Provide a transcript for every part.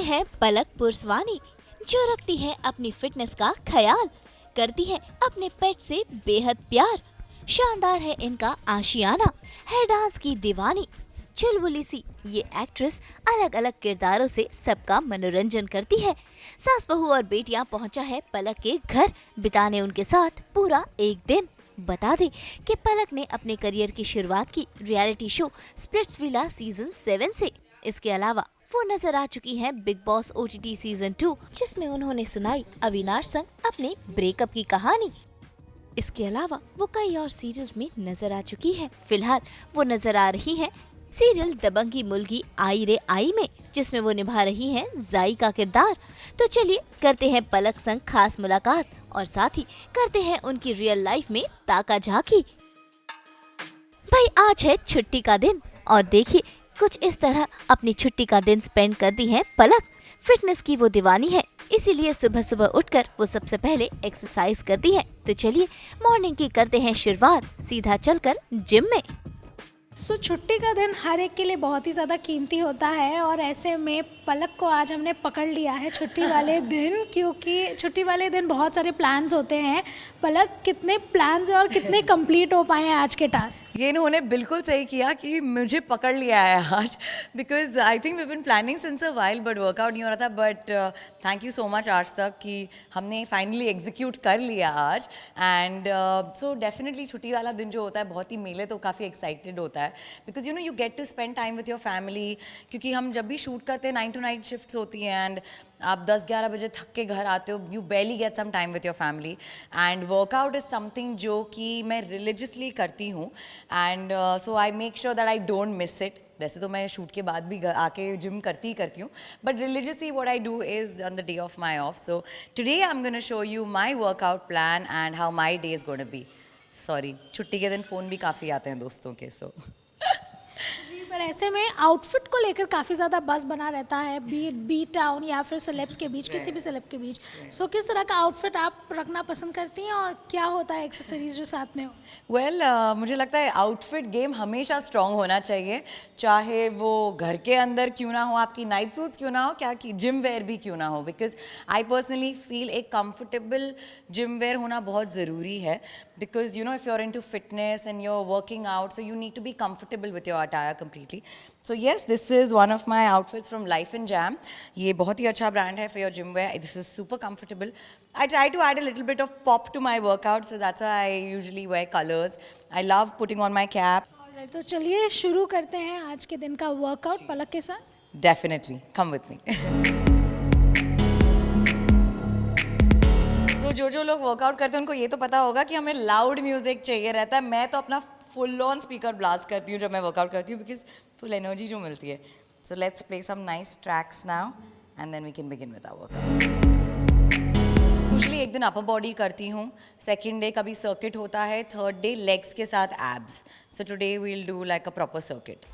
हैं पलक पुरसवानी, जो रखती है अपनी फिटनेस का ख्याल, करती है अपने पेट से बेहद प्यार। शानदार है इनका आशियाना, है डांस की दीवानी। चुलबुली सी ये एक्ट्रेस अलग अलग किरदारों से सबका मनोरंजन करती है। सास बहू और बेटियां पहुंचा है पलक के घर, बिताने उनके साथ पूरा एक दिन। बता दें कि पलक ने अपने करियर की शुरुआत की रियलिटी शो स्प्लिट्सविला सीजन 7 से। इसके अलावा वो नजर आ चुकी हैं बिग बॉस OTT सीजन 2, जिसमें उन्होंने सुनाई अविनाश संग अपने ब्रेकअप की कहानी। इसके अलावा वो कई और सीरियल्स में नजर आ चुकी है। फिलहाल वो नजर आ रही हैं सीरियल दबंगी मुल्गी आई रे आई में, जिसमें वो निभा रही हैं जाई का किरदार। तो चलिए करते हैं पलक संग खास मुलाकात और साथ ही करते हैं उनकी रियल लाइफ में ताका झाकी। भाई आज है छुट्टी का दिन और देखिए कुछ इस तरह अपनी छुट्टी का दिन स्पेंड कर दी है पलक। फिटनेस की वो दीवानी है, इसीलिए सुबह सुबह उठकर वो सबसे पहले एक्सरसाइज करती है। तो चलिए मॉर्निंग की करते हैं शुरुआत सीधा चलकर जिम में। छुट्टी का दिन हर एक के लिए बहुत ही ज़्यादा कीमती होता है और ऐसे में पलक को आज हमने पकड़ लिया है छुट्टी वाले दिन, क्योंकि छुट्टी वाले दिन बहुत सारे प्लान्स होते हैं। पलक, कितने प्लान्स हैं और कितने कंप्लीट हो पाए हैं आज के टास्क? ये इन्होंने बिल्कुल सही किया कि मुझे पकड़ लिया है आज, because I think we been planning since a while but workout नहीं हो रहा था। But thank you so much आज तक कि हमने फाइनली एग्जीक्यूट कर लिया आज। एंड सो डेफिनेटली छुट्टी वाला दिन जो होता है बहुत ही मेले तो काफ़ी एक्साइटेड होता है, because you get to spend time with your family. क्योंकि हम जब भी शूट करते हैं 9 to 9 शिफ्ट्स होती हैं एंड आप 10-11 बजे थक के घर आते हो, you barely get some time with your family. And workout is something जो कि मैं रिलीजियसली करती हूँ and so I make sure that I don't miss it. वैसे तो मैं शूट के बाद भी आके जिम करती ही करती हूँ, but religiously what I do is on the day of my of. So today I am gonna show you my workout plan and how my day is gonna be. Sorry, छुट्टी के दिन phone भी काफ़ी आते हैं दोस्तों के, सो जी, पर ऐसे में आउटफिट को लेकर काफ़ी ज़्यादा बज़ बना रहता है, बी टाउन या फिर सेलेब्स के बीच, किसी भी सेलेब के बीच। किस तरह का आउटफिट आप रखना पसंद करती हैं और क्या होता है एक्सेसरीज जो साथ में हो? वेल मुझे लगता है आउटफिट गेम हमेशा स्ट्रॉन्ग होना चाहिए, चाहे वो घर के अंदर क्यों ना हो, आपकी नाइट सूट्स क्यों ना हो, क्या कि जिम वेयर भी क्यों ना हो। बिकॉज आई पर्सनली फील एक कंफर्टेबल जिम वेयर होना बहुत ज़रूरी है, because if you are into fitness and you are working out, so you need to be comfortable with your attire completely. So yes, this is one of my outfits from Life and Jam. ये बहुत ही अच्छा brand है for your gym wear. This is super comfortable. I try to add a little bit of pop to my workout, so that's why I usually wear colors. I love putting on my cap. Alright, तो चलिए शुरू करते हैं आज के दिन का workout पलक के साथ। Definitely, come with me. So जो लोग वर्कआउट करते हैं उनको ये तो पता होगा कि हमें लाउड म्यूजिक चाहिए रहता है। मैं तो अपना फुल ऑन स्पीकर ब्लास्ट करती हूँ जब मैं वर्कआउट करती हूँ, बिकॉज फुल एनर्जी जो मिलती है। So let's play some nice tracks now and then we can begin with our workout. Usually एक दिन अपर बॉडी करती हूँ, सेकेंड डे कभी सर्किट होता है, थर्ड डे लेग्स के साथ abs. So today we will do like a proper circuit.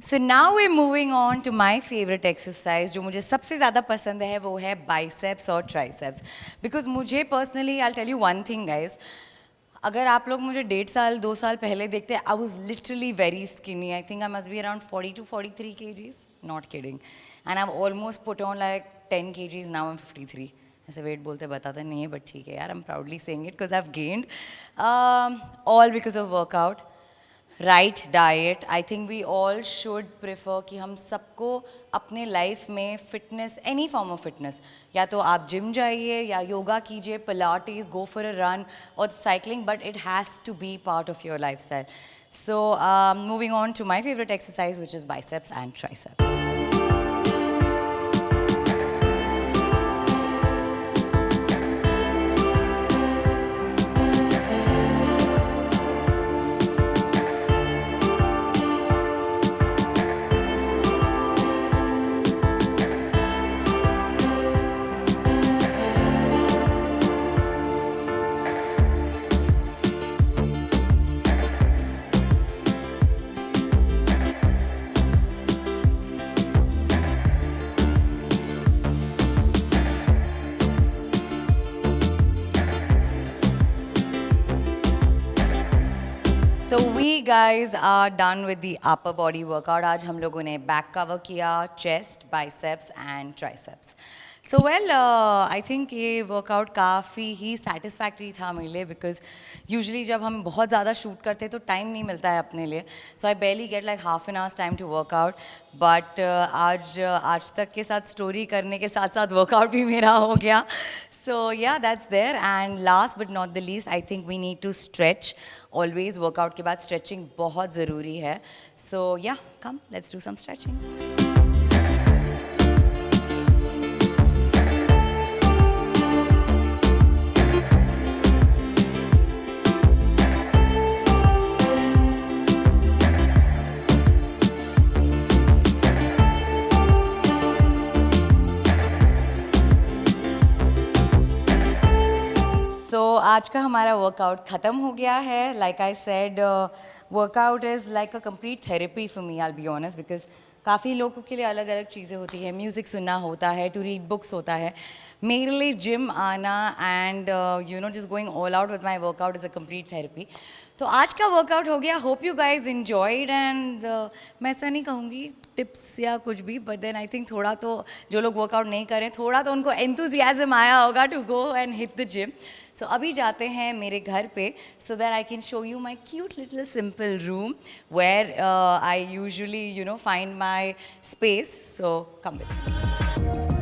So now we're moving on to my favorite exercise, जो मुझे सबसे ज़्यादा पसंद है वो है biceps और triceps. Because मुझे personally, I'll tell you one thing guys, अगर आप लोग मुझे 1.5 साल 2 साल पहले देखते, I was literally very skinny. I think I must be around 40 to 43 kgs, not kidding. And I almost put on like 10 kgs, now I am 53. ऐसे wait बोलते बताते नहीं है, बट ठीक है यार, I am proudly saying it because I have gained, all because of workout. Right diet. I think we all should prefer कि हम सबको अपने लाइफ में fitness, any form of fitness, या तो आप जिम जाइए या योगा कीजिए, pilates, go for a run और cycling, but it has to be part of your lifestyle. So moving on to my favourite exercise which is biceps and triceps. So we guys are done with the upper body workout. आज हम लोगों ने back cover किया, chest, biceps and triceps. So well, I think ये workout काफ़ी ही satisfactory था मेरे लिए, बिकॉज यूजली जब हम बहुत ज़्यादा शूट करते हैं तो टाइम नहीं मिलता है अपने लिए. So I barely get like half an hours time to workout. But आज तक के साथ स्टोरी करने के साथ साथ वर्कआउट भी मेरा हो गया. So yeah, that's there. And last but not the least, I think we need to stretch. Always workout के बाद stretching बहुत ज़रूरी है. So yeah, come, let's do some stretching. सो आज का हमारा वर्कआउट ख़त्म हो गया है. Like I said, workout is like a complete therapy for me, I will be honest, because काफ़ी लोगों के लिए अलग अलग चीज़ें होती हैं. म्यूज़िक सुनना होता है, टू रीड बुक्स होता है. मेरे लिए जिम आना and you know just going all out with my workout is a complete therapy. तो आज का वर्कआउट हो गया. Hope you guys enjoyed. And मैं ऐसा नहीं कहूँगी टिप्स या कुछ भी, बट देन आई थिंक थोड़ा तो जो लोग वर्कआउट नहीं करें, थोड़ा तो उनको एंथुजियाज्म आया होगा to go and hit the gym. So अभी जाते हैं मेरे घर पे, so that I can show you my cute little simple room where I usually you know find my space. So come with me.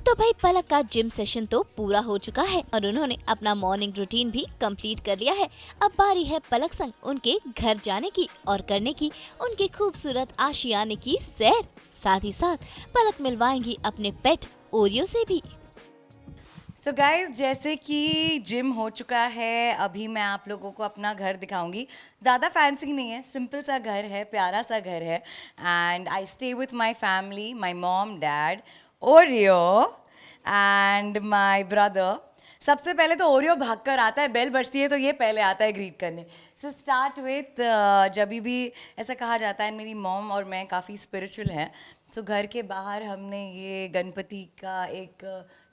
तो भाई पलक का जिम सेशन तो पूरा हो चुका है और उन्होंने अपना मॉर्निंग रूटीन भी कंप्लीट कर लिया है. अब बारी है पलक संग उनके घर जाने की और करने की उनके खूबसूरत आशियाने की सैर. साथ ही साथ पलक मिलवाएंगी अपने पेट ओरियो से भी. सो गाइज, जैसे कि जिम हो चुका है, अभी मैं आप लोगों को अपना घर दिखाऊंगी. ज़्यादा फैंसी नहीं है, सिंपल सा घर है, प्यारा सा घर है. And I stay with my family, my mom, dad, Oreo and my brother. सबसे पहले तो ओरियो भाग कर आता है, बेल बजती है तो ये पहले आता है ग्रीट करने. सो स्टार्ट विथ, जब भी ऐसा कहा जाता है, मेरी मॉम और मैं काफ़ी स्पिरिचुअल हैं. सो घर के बाहर हमने ये गणपति का एक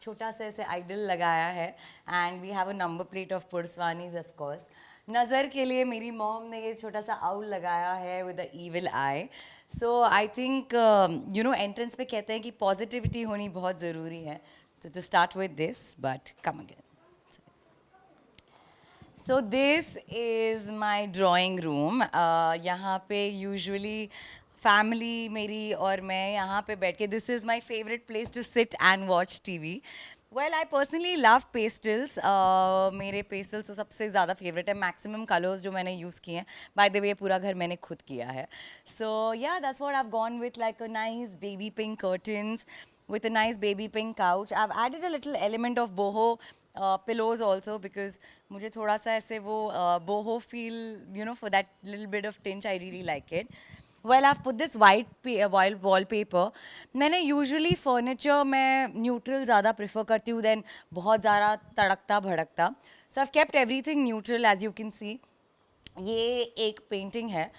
छोटा सा ऐसे आइडल लगाया है. And we have a number plate of Puruswanis of course. नज़र के लिए मेरी मॉम ने ये छोटा सा आउल लगाया है with a evil I. So I think you know entrance पे कहते हैं कि पॉजिटिविटी होनी बहुत ज़रूरी है. So to start with this, but come again. So this is my drawing room. यहाँ पे usually family मेरी और मैं यहाँ पे बैठ के, this is my favorite place to sit and watch TV. Well, I personally love pastels. मेरे pastels तो सबसे ज़्यादा favorite है. Maximum colors जो मैंने use किए हैं. By the way, पूरा घर मैंने खुद किया है. So yeah, that's what I've gone with, like a nice baby pink curtains with a nice baby pink couch. I've added a little element of boho pillows also because मुझे थोड़ा सा ऐसे वो boho feel, you know, for that little bit of tinge, I really like it. Well, I've put this white wallpaper. मैंने usually furniture में neutral ज़्यादा prefer करती हूँ than बहुत ज़्यादा तड़कता भड़कता. So I've kept everything neutral as you can see. ये एक painting है.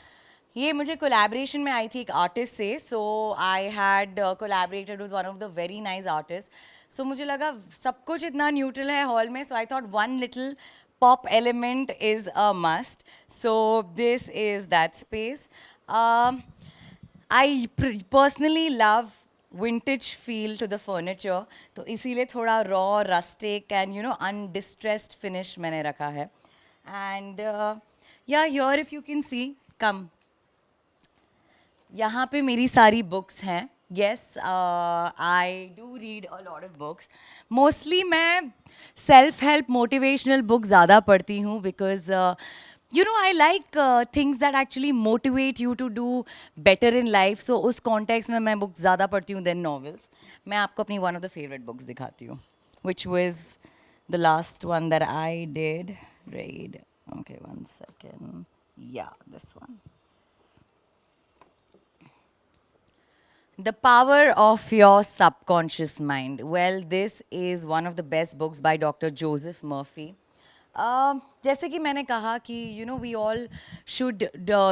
ये मुझे collaboration में आई थी एक artist से. So I had collaborated with one of the very nice artists. So मुझे लगा सब कुछ इतना neutral है hall में. So I thought one little pop element is a must. So this is that space. I personally love vintage feel to the furniture. तो इसीलिए थोड़ा raw, rustic and you know undistressed finish मैंने रखा है. And yeah, here if you can see, come. यहाँ पे मेरी सारी books हैं. Yes, I do read a lot of books. Mostly मैं self-help motivational books ज़्यादा पढ़ती हूँ because you know I like things that actually motivate you to do better in life. So उस context में मैं books ज़्यादा पढ़ती हूँ than novels. मैं आपको अपनी one of the favorite books दिखाती हूँ, which was the last one that I did read. Okay, one second. Yeah, this one. The Power of Your Subconscious Mind. Well, this is one of the best books by Dr. Joseph Murphy. जैसे कि मैंने कहा कि you know we all should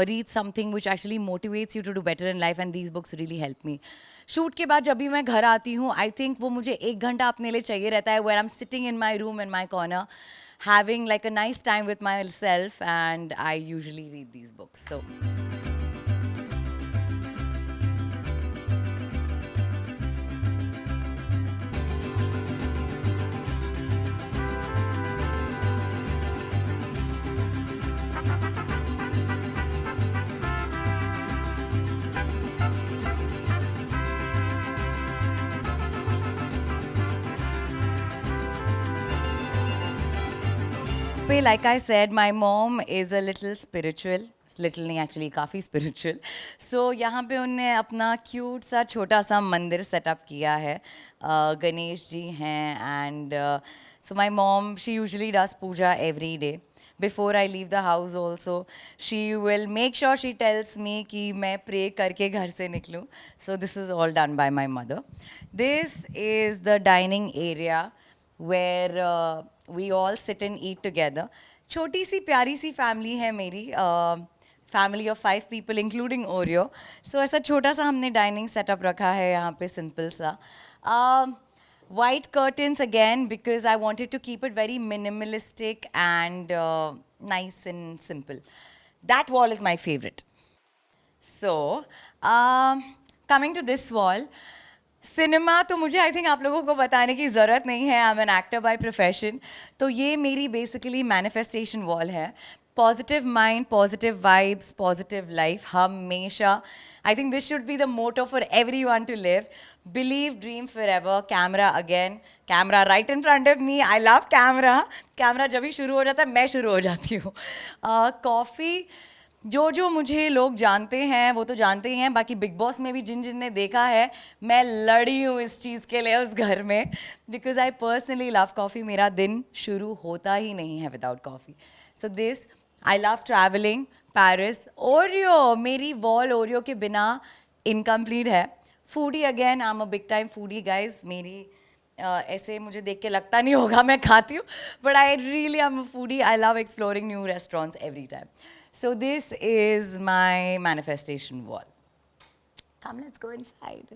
read something which actually motivates you to do better in life, and these books really help me. Shoot के बाद जब भी मैं घर आती हूँ, I think वो मुझे 1 घंटा अपने लिए चाहिए रहता है where I'm sitting in my room in my corner having like a nice time with myself, and I usually read these books. So like I said, my mom is a little spiritual. Little नहीं actually काफ़ी spiritual. So यहाँ पे उन्होंने अपना cute सा छोटा सा मंदिर setup किया है. गणेश जी हैं and so my mom, she usually does puja every day. Before I leave the house also, she will make sure she tells me कि मैं pray करके घर से निकलूँ. So this is all done by my mother. This is the dining area where we all sit and eat together. छोटी सी प्यारी सी family है मेरी. Family of 5 people including Oreo. So ऐसा छोटा सा हमने dining setup रखा है यहाँ पे simple सा. White curtains again because I wanted to keep it very minimalistic and nice and simple. That wall is my favorite. So coming to this wall, cinema तो मुझे आई थिंक आप लोगों को बताने की ज़रूरत नहीं है. I am an actor by profession. तो ये मेरी बेसिकली मैनिफेस्टेशन वॉल है. Positive mind, positive vibes, positive life हमेशा. I think this should be the motto for everyone to live. Believe, dream forever. Camera again, camera right in front of me. I love camera. Camera जब भी शुरू हो जाता है मैं शुरू हो जाती हूँ. कॉफ़ी, जो मुझे लोग जानते हैं वो तो जानते ही हैं. बाकी बिग बॉस में भी जिन जिन ने देखा है, मैं लड़ी हूँ इस चीज़ के लिए उस घर में. Because I personally love coffee. मेरा दिन शुरू होता ही नहीं है without coffee. So this, I love travelling. Paris. Oreo, मेरी वॉल ओरियो के बिना इनकम्प्लीट है. Foodie again, I am a big time foodie guys. मेरी ऐसे मुझे देख के लगता नहीं होगा मैं खाती हूँ, but I really am a foodie. I love exploring new restaurants every time. So this is my manifestation wall. Come, let's go inside.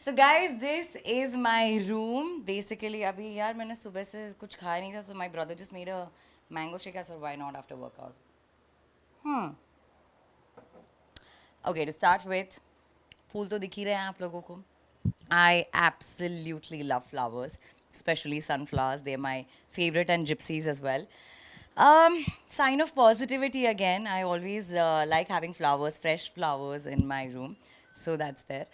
So guys, this is my room. Basically, अभी यार मैंने सुबह से कुछ खाया नहीं था, so my brother just made a mango shake. I said, why not after workout? Okay, to start with, फूल तो दिख ही रहे हैं आप लोगों को. I absolutely love flowers, especially sunflowers. They're my favorite, and gypsies as well. Sign of positivity again. I always like having flowers, fresh flowers in my room. So that's there.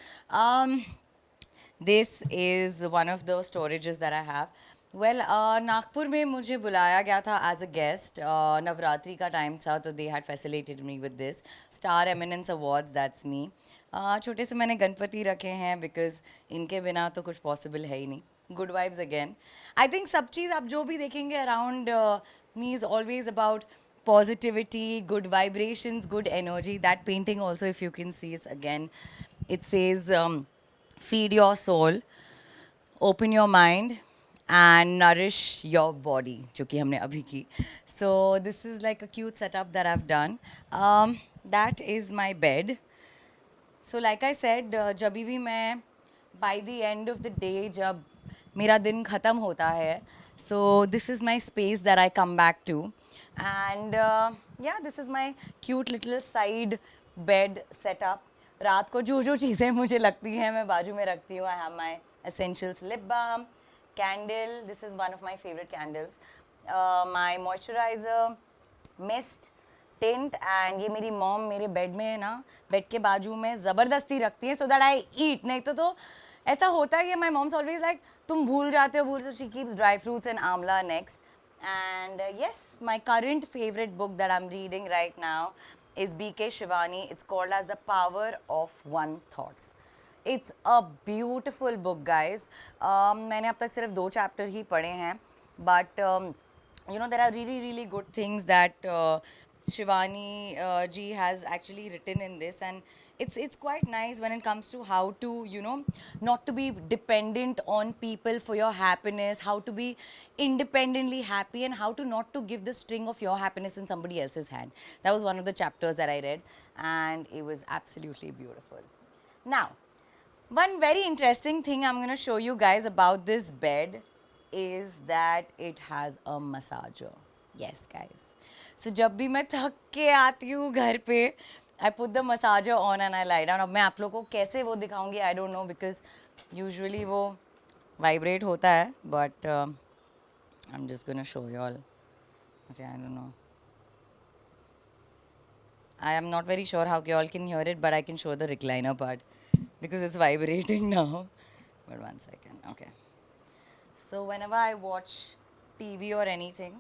This is one of the storages that I have. Well, Nagpur में मुझे बुलाया गया था as a guest. Navratri का time था तो they had facilitated me with this. Star Eminence Awards, that's me. छोटे से मैंने गणपति रखे हैं because इनके बिना तो कुछ possible है ही नहीं. Good vibes again. I think सब चीज़ आप जो भी देखेंगे around me is always about positivity, good vibrations, good energy. That painting also, if you can see, it's again, it says, feed your soul, open your mind, and nourish your body, जो कि हमने अभी की. So this is like a cute setup that I've done. That is my bed. So like I said, जब भी मैं by the end of the day जब मेरा दिन ख़त्म होता है, so this is my space that I come back to. And yeah, this is my cute little side bed setup. रात को जो जो चीज़ें मुझे लगती हैं मैं बाजू में रखती हूँ. I have my essentials lip balm, candle. This is one of my favorite candles. My moisturizer, mist, tint. And ये मेरी मॉम मेरे बेड में ना, बेड के बाजू में ज़बरदस्ती रखती है सो दैट आई ईट. नहीं तो ऐसा होता है. माई मॉम्स ऑलवेज लाइक तुम भूल जाते हो. She keeps dry fruits and amla next. And yes, my current favorite book that I'm reading right now is B.K. Shivani. It's called as The Power of One Thoughts. It's a beautiful book, guys. मैंने अब तक सिर्फ 2 chapter ही पढ़े हैं, but you know, there are really, really good things that Shivani ji has actually written in this, and it's quite nice when it comes to how to, you know, not to be dependent on people for your happiness, how to be independently happy, and how to not to give the string of your happiness in somebody else's hand. That was one of the chapters that I read, and it was absolutely beautiful. Now, one very interesting thing I'm going to show you guys about this bed is that it has a massager. Yes, guys. So जब भी मैं थक के आती हूँ घर पे, I put the massager on and I lie down. अब मैं आप लोगों को कैसे वो दिखाऊंगी, I don't know, because usually वो vibrate होता है, but I'm just gonna show you all. Okay, I don't know. I am not very sure how you all can hear it, but I can show the recliner part because it's vibrating now. But one second, okay. So whenever I watch TV or anything,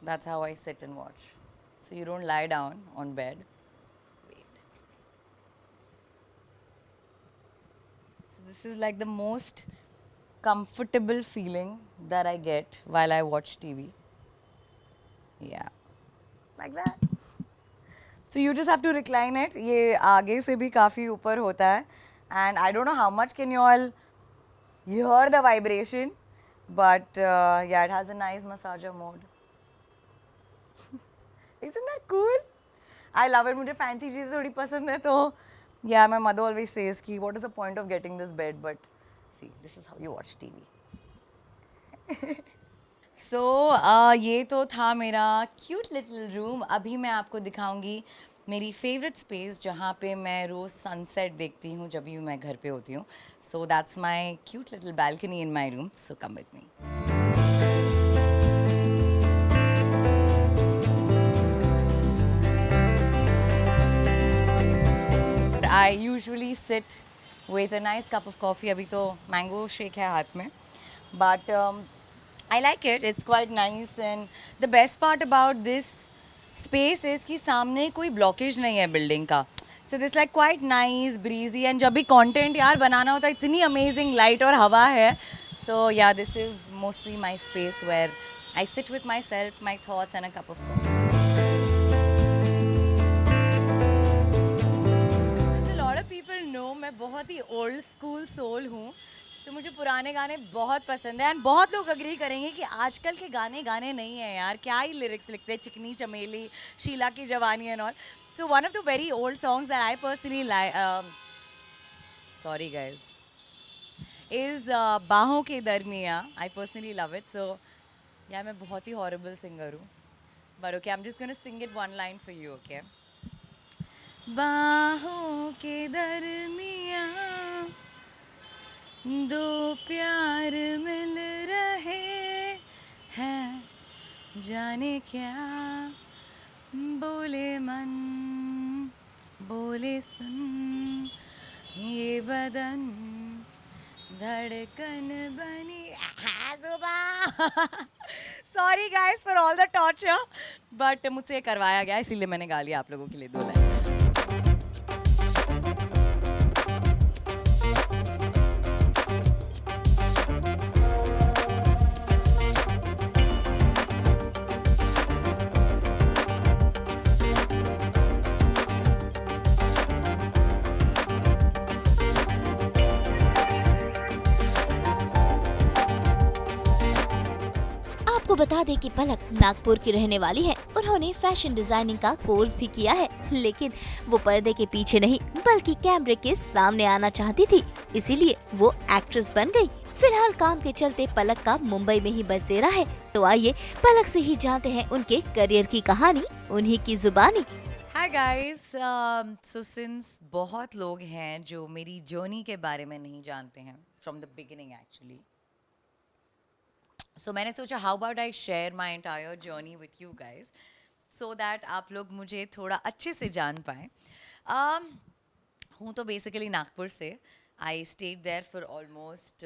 that's how I sit and watch. So you don't lie down on bed. Wait. So this is like the most comfortable feeling that I get while I watch TV. Yeah, like that. So you just have to recline it. ये आगे से भी काफ़ी ऊपर होता है. And I don't know how much can you all hear the vibration, but yeah, it has a nice massager mode. Isn't that cool? I love it. मुझे fancy चीज़ें थोड़ी पसंद है तो yeah, my mother always says कि what is the point of getting this bed, but see, this is how you watch TV. So ये तो था मेरा cute little room. अभी मैं आपको दिखाऊंगी मेरी favorite space जहाँ पे मैं रोज़ sunset देखती हूँ जब भी मैं घर पे होती हूँ. So that's my cute little balcony in my room. So come with me. I usually sit with a nice cup of coffee. अभी तो mango shake है हाथ में, but I like it. It's quite nice, and the best part about this space is कि सामने कोई blockage नहीं है building का. So this like quite nice, breezy, and जब भी content यार बनाना होता है इतनी amazing light और हवा है. So yeah, this is mostly my space where I sit with myself, my thoughts, and a cup of coffee. People know मैं बहुत ही ओल्ड स्कूल सोल हूँ, तो मुझे पुराने गाने बहुत पसंद है. एंड बहुत लोग अग्री करेंगे कि आजकल के गाने नहीं हैं यार, क्या ही लिरिक्स लिखते हैं. चिकनी चमेली, Sheila ki Jawani and all. So one of the very old songs that I personally like, sorry guys, is Baahon ke Darmiyaan. I personally love it. So यार मैं बहुत ही हॉरिबल सिंगर हूँ, but okay, I am just gonna sing it one line for you. Okay. Baahon ke दरमियाँ दो प्यार मिल रहे हैं, जाने क्या बोले मन, बोले सुन ये बदन धड़कन बनी sorry guys for all the torture, but मुझसे ये करवाया गया इसीलिए मैंने गा लिया आप लोगों के लिए 2 लाइन। आपको बता दें कि पलक नागपुर की रहने वाली है। उन्होंने फैशन डिजाइनिंग का कोर्स भी किया है, लेकिन वो पर्दे के पीछे नहीं बल्कि कैमरे के सामने आना चाहती थी, इसीलिए वो एक्ट्रेस बन गई। फिलहाल काम के चलते पलक का मुंबई में ही बसेरा है। तो आइए पलक से ही जानते हैं उनके करियर की कहानी, उन्हीं की जुबानी। हाय गाइस, सो सिंस बहुत लोग हैं जो मेरी जर्नी के बारे में नहीं जानते हैं फ्रॉम द बिगिनिंग एक्चुअली, सो मैंने सोचा how about I share my entire journey with you guys so that आप लोग मुझे थोड़ा अच्छे से जान पाएँ। हूँ तो बेसिकली नागपुर से। I stayed there for almost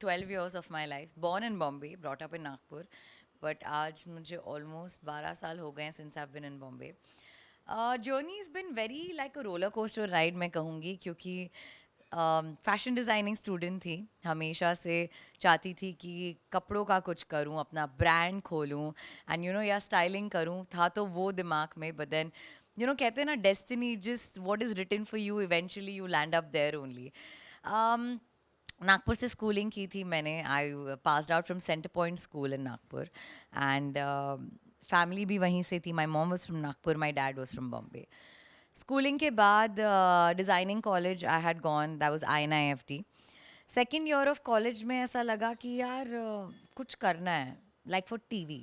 12 years of my life. Born in Bombay, brought up in Nagpur, but आज मुझे ऑलमोस्ट 12 साल हो गए हैं since I have been in Bombay. Journey is been very like a roller coaster ride मैं कहूँगी, क्योंकि फैशन डिज़ाइनिंग स्टूडेंट थी, हमेशा से चाहती थी कि कपड़ों का कुछ करूं, अपना ब्रांड खोलूं एंड यू नो या स्टाइलिंग करूं, था तो वो दिमाग में। बट देन यू नो कहते हैं ना, destiny just what is written for you eventually you land up there only. Nagpur से स्कूलिंग की थी मैंने। I passed out from Centre Point School in Nagpur and family भी वहीं से थी। My mom was from Nagpur, my dad was from Bombay. Schooling के बाद designing college I had gone, that was INIFT। Second year of college में ऐसा लगा कि यार कुछ करना है like for TV।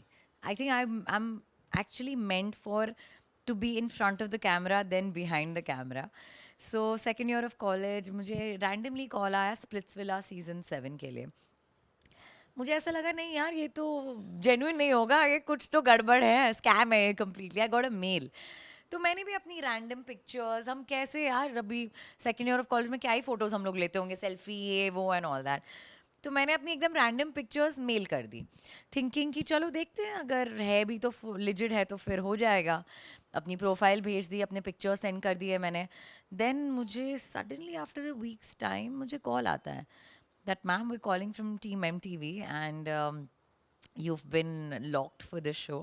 I think I am actually meant for to be in front of the camera then behind the camera. So second year of college मुझे randomly call आया स्प्लिट्सविला सीज़न 7 के लिए। मुझे ऐसा लगा नहीं यार ये तो जेन्युइन नहीं होगा, ये कुछ तो गड़बड़ है, स्कैम है completely. I got a mail. तो मैंने भी अपनी रैंडम पिक्चर्स, हम कैसे यार अभी सेकेंड ईयर ऑफ कॉलेज में क्या ही फोटोज़ हम लोग लेते होंगे, सेल्फी ये वो एंड ऑल दैट। तो मैंने अपनी एकदम रैंडम पिक्चर्स मेल कर दी, थिंकिंग कि चलो देखते हैं अगर है भी तो लिजिट है तो फिर हो जाएगा। अपनी प्रोफाइल भेज दी, अपने पिक्चर्स सेंड कर दिए मैंने। देन मुझे suddenly after a weeks time मुझे कॉल आता है that ma'am we're calling from team MTV and you've been locked for this show,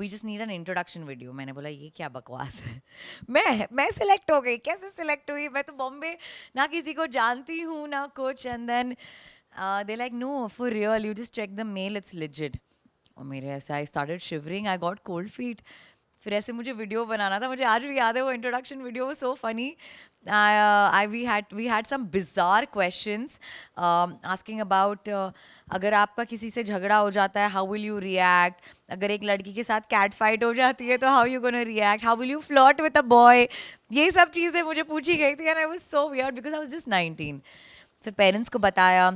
we just need an introduction video। मैंने बोला ये क्या बकवास है। मैं सिलेक्ट हो गई, कैसे सिलेक्ट हुई? मैं तो बॉम्बे ना किसी को जानती हूँ ना कुछ। And then they like no for real, you just check the mail, it's legit. और मेरे ऐसे I started shivering, I got cold feet. फिर ऐसे मुझे वीडियो बनाना था, मुझे आज भी याद है वो इंट्रोडक्शन वीडियो वो so funny. we had some bizarre questions asking about अगर आपका किसी से झगड़ा हो जाता है how will you react, अगर एक लड़की के साथ कैट फाइट हो जाती है तो how you gonna react, how will you flirt with a boy, ये सब चीज़ें मुझे पूछी गई थी and I was so weird because I was just 19। फिर पेरेंट्स को बताया,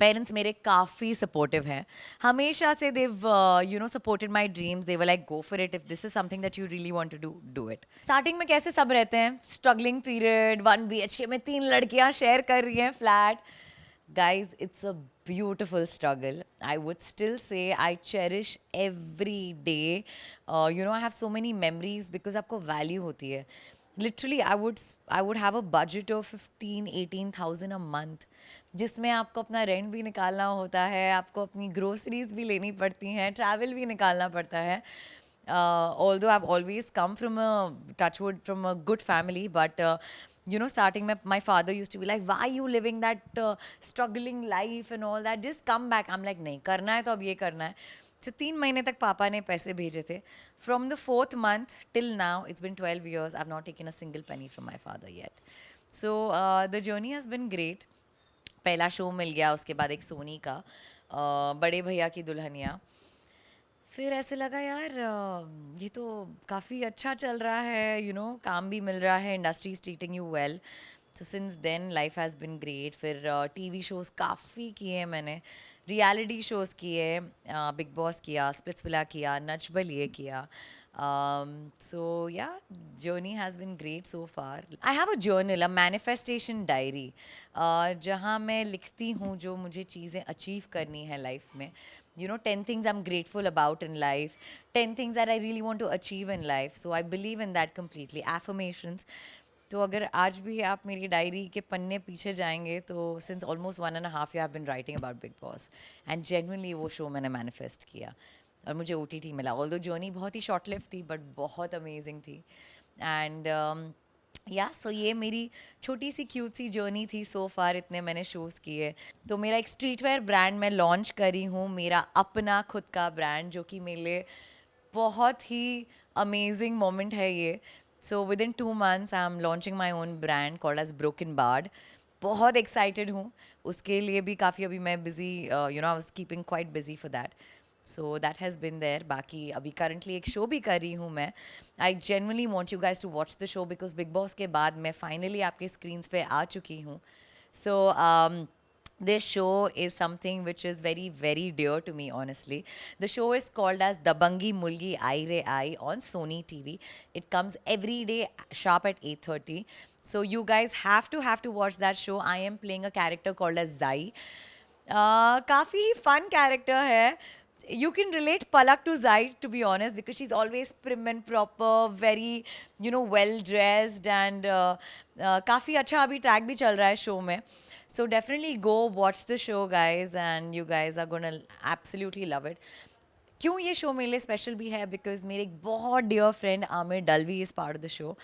पेरेंट्स मेरे काफ़ी सपोर्टिव हैं, हमेशा से they've you know supported my dreams. They were like go for it, if this is something that you really want to do it. Starting में कैसे सब रहते हैं, स्ट्रगलिंग पीरियड, 1 BHK में 3 लड़कियां शेयर कर रही हैं flat. Guys it's a beautiful struggle। I would still say I cherish every day। You know I have so many memories because आपको value होती है। Literally I would have a budget of 15-18,000 a month, जिसमें आपको अपना rent भी निकालना होता है, आपको अपनी ग्रोसरीज भी लेनी पड़ती हैं, ट्रैवल भी निकालना पड़ता है। Although I've always come from a good family, but you know starting my father used to be like, why are you living that struggling life and all that, just come back। I'm like नहीं करना है तो अब ये करना है। So 3 महीने तक पापा ने पैसे भेजे थे। From the 4th month till now, it's been 12 years, I've not taken a single penny from my father yet। So the journey has been great। पहला शो मिल गया, उसके बाद एक सोनी का बड़े भैया की दुल्हनिया। फिर ऐसे लगा यार ये तो काफ़ी अच्छा चल रहा है, you know काम भी मिल रहा है, industry is treating you well. So since then life has been great. फिर TV शोज़ काफ़ी किए हैं मैंने, रियलिटी शोज़ किए, बिग बॉस किया, स्प्लिट्सविला किया, नच बलिए किया. So yeah, journey has been great so far. I have a journal, a manifestation diary, जहाँ मैं लिखती हूँ जो मुझे चीज़ें अचीव करनी है लाइफ में. 10 things I'm grateful about in life, 10 things that I really want to achieve in life. So I believe in that completely. Affirmations. तो अगर आज भी आप मेरी डायरी के पन्ने पीछे जाएंगे तो since almost 1.5 year I been writing about Bigg Boss, and genuinely वो शो मैंने मैनिफेस्ट किया और मुझे OTT मिला. ऑल्दो जर्नी बहुत ही शॉर्ट लिव थी बट बहुत अमेजिंग थी. एंड सो ये मेरी छोटी सी क्यूट सी जर्नी थी सो फार. इतने मैंने शोज़ किए. तो मेरा एक स्ट्रीट वेयर ब्रांड मैं लॉन्च करी हूँ, मेरा अपना खुद का ब्रांड, जो कि मेरे लिए बहुत ही अमेजिंग मोमेंट है ये. So within 2 months I am launching my own brand called as Broken Bard. बहुत एक्साइटेड हूँ उसके लिए भी. काफ़ी अभी मैं busy, I was keeping quite busy for that. So that has been there. बाकी अभी करंटली एक शो भी कर रही हूँ मैं. I genuinely want you guys to watch the show because Bigg Boss के बाद मैं फाइनली आपके स्क्रीन्स पे आ चुकी हूँ. सो this show is something which is very, very dear to me, honestly. The show is called as Dabangi Mulgi Ai Re Ai on Sony TV. It comes every day sharp at 8:30. So you guys have to watch that show. I am playing a character called as Zai. काफ़ी fun character है. You can relate Palak to Zai, to be honest, because she's always prim and proper, very, well dressed, and काफ़ी अच्छा अभी track भी चल रहा है show में. So definitely go watch the show, guys, and you guys are gonna absolutely love it. क्यों ये शो मेरे लिए स्पेशल भी है? बिकॉज मेरे एक बहुत dear friend Aamir Dalvi is part of the show.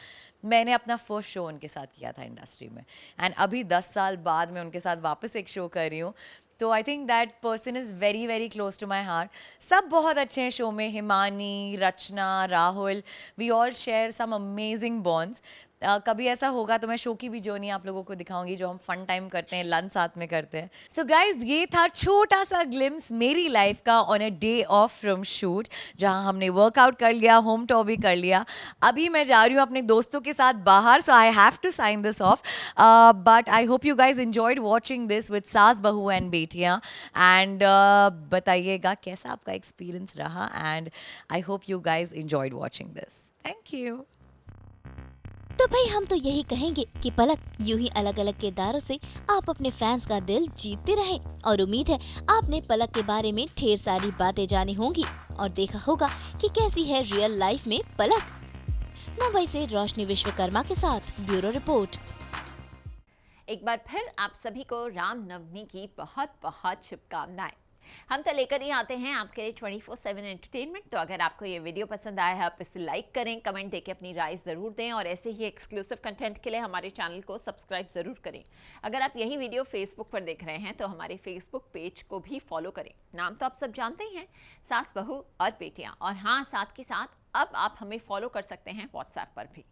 मैंने अपना फर्स्ट शो उनके साथ किया था इंडस्ट्री में, एंड अभी 10 साल बाद मैं उनके साथ वापस एक शो कर रही हूँ. तो I think that person is very, very close to my heart. सब बहुत अच्छे हैं शो में. Himani, Rachna, Rahul, we all share some amazing bonds. कभी ऐसा होगा तो मैं शो की भी जर्नी आप लोगों को दिखाऊंगी जो हम फन टाइम करते हैं, लंच साथ में करते हैं. सो गाइज, ये था छोटा सा ग्लिम्स मेरी लाइफ का on a day of from shoot, जहां हमने वर्कआउट कर लिया, होम टूर भी कर लिया. अभी मैं जा रही हूँ अपने दोस्तों के साथ बाहर, so I have to sign this off. But I hope you guys enjoyed watching this with Saas Bahu and बेटियाँ. एंड बताइएगा कैसा आपका एक्सपीरियंस रहा, and I hope you guys enjoyed watching this. Thank you. तो भाई हम तो यही कहेंगे कि पलक यूं ही अलग अलग किरदारों से आप अपने फैंस का दिल जीतते रहें. और उम्मीद है आपने पलक के बारे में ढेर सारी बातें जानी होंगी और देखा होगा कि कैसी है रियल लाइफ में पलक. मुंबई से रोशनी विश्वकर्मा के साथ ब्यूरो रिपोर्ट. एक बार फिर आप सभी को रामनवमी की बहुत बहुत शुभकामनाएं. हम तो लेकर ही आते हैं आपके लिए 24/7 एंटरटेनमेंट. तो अगर आपको ये वीडियो पसंद आया है, आप इसे लाइक करें, कमेंट देके अपनी राय ज़रूर दें, और ऐसे ही एक्सक्लूसिव कंटेंट के लिए हमारे चैनल को सब्सक्राइब ज़रूर करें. अगर आप यही वीडियो फेसबुक पर देख रहे हैं तो हमारे फेसबुक पेज को भी फॉलो करें. नाम तो आप सब जानते ही हैं, सास बहू और बेटियाँ. और हाँ, साथ के साथ अब आप हमें फॉलो कर सकते हैं व्हाट्सएप पर भी.